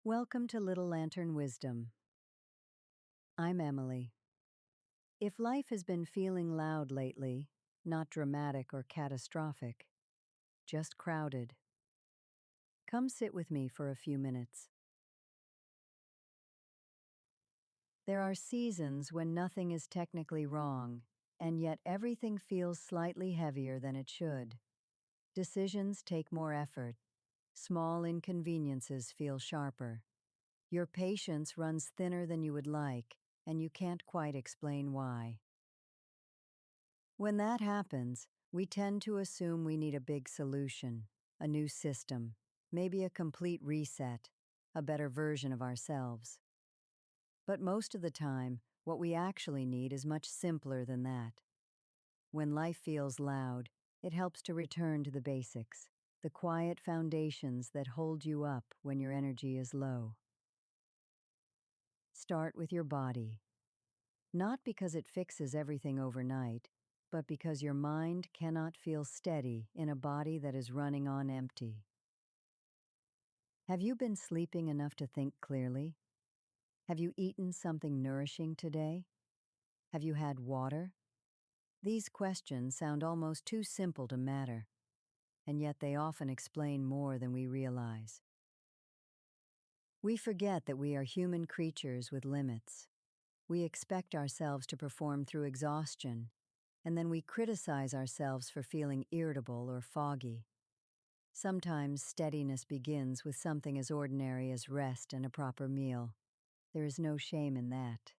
Welcome to Little Lantern Wisdom. I'm Emily. If life has been feeling loud lately, not dramatic or catastrophic, just crowded, come sit with me for a few minutes. There are seasons when nothing is technically wrong, and yet everything feels slightly heavier than it should. Decisions take more effort. Small inconveniences feel sharper. Your patience runs thinner than you would like, and you can't quite explain why. When that happens, we tend to assume we need a big solution, a new system, maybe a complete reset, a better version of ourselves. But most of the time, what we actually need is much simpler than that. When life feels loud, it helps to return to the basics, the quiet foundations that hold you up when your energy is low. Start with your body. Not because it fixes everything overnight, but because your mind cannot feel steady in a body that is running on empty. Have you been sleeping enough to think clearly? Have you eaten something nourishing today? Have you had water? These questions sound almost too simple to matter, and yet they often explain more than we realize. We forget that we are human creatures with limits. We expect ourselves to perform through exhaustion, and then we criticize ourselves for feeling irritable or foggy. Sometimes steadiness begins with something as ordinary as rest and a proper meal. There is no shame in that.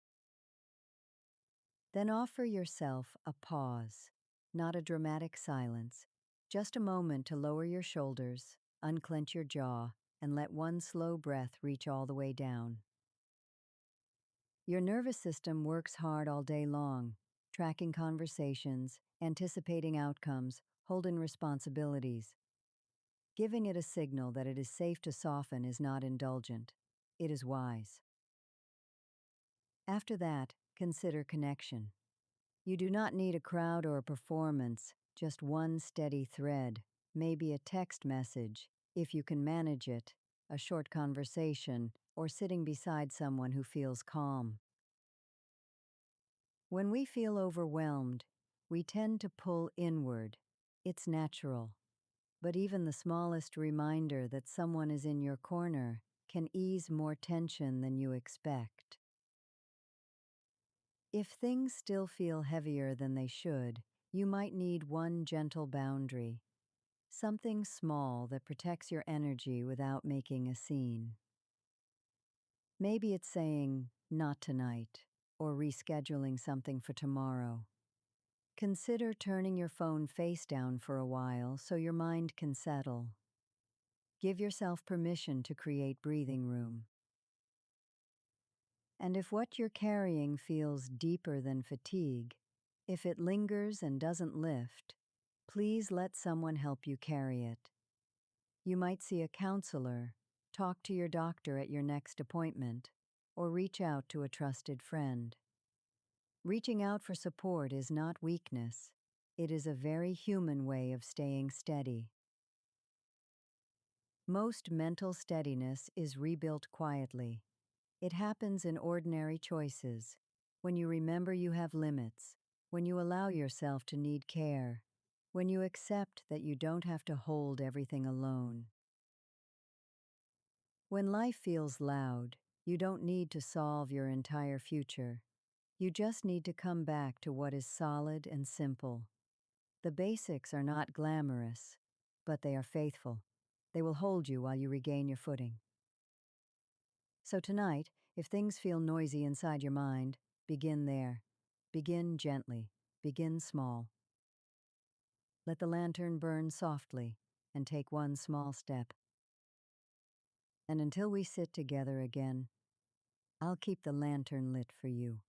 Then offer yourself a pause, not a dramatic silence, just a moment to lower your shoulders, unclench your jaw, and let one slow breath reach all the way down. Your nervous system works hard all day long, tracking conversations, anticipating outcomes, holding responsibilities. Giving it a signal that it is safe to soften is not indulgent. It is wise. After that, consider connection. You do not need a crowd or a performance, just one steady thread, maybe a text message, if you can manage it, a short conversation, or sitting beside someone who feels calm. When we feel overwhelmed, we tend to pull inward. It's natural. But even the smallest reminder that someone is in your corner can ease more tension than you expect. If things still feel heavier than they should, you might need one gentle boundary, something small that protects your energy without making a scene. Maybe it's saying, "Not tonight," or rescheduling something for tomorrow. Consider turning your phone face down for a while so your mind can settle. Give yourself permission to create breathing room. And if what you're carrying feels deeper than fatigue, if it lingers and doesn't lift, please let someone help you carry it. You might see a counselor, talk to your doctor at your next appointment, or reach out to a trusted friend. Reaching out for support is not weakness. It is a very human way of staying steady. Most mental steadiness is rebuilt quietly. It happens in ordinary choices, when you remember you have limits, when you allow yourself to need care, when you accept that you don't have to hold everything alone. When life feels loud, you don't need to solve your entire future. You just need to come back to what is solid and simple. The basics are not glamorous, but they are faithful. They will hold you while you regain your footing. So tonight, if things feel noisy inside your mind, begin there. Begin gently. Begin small. Let the lantern burn softly and take one small step. And until we sit together again, I'll keep the lantern lit for you.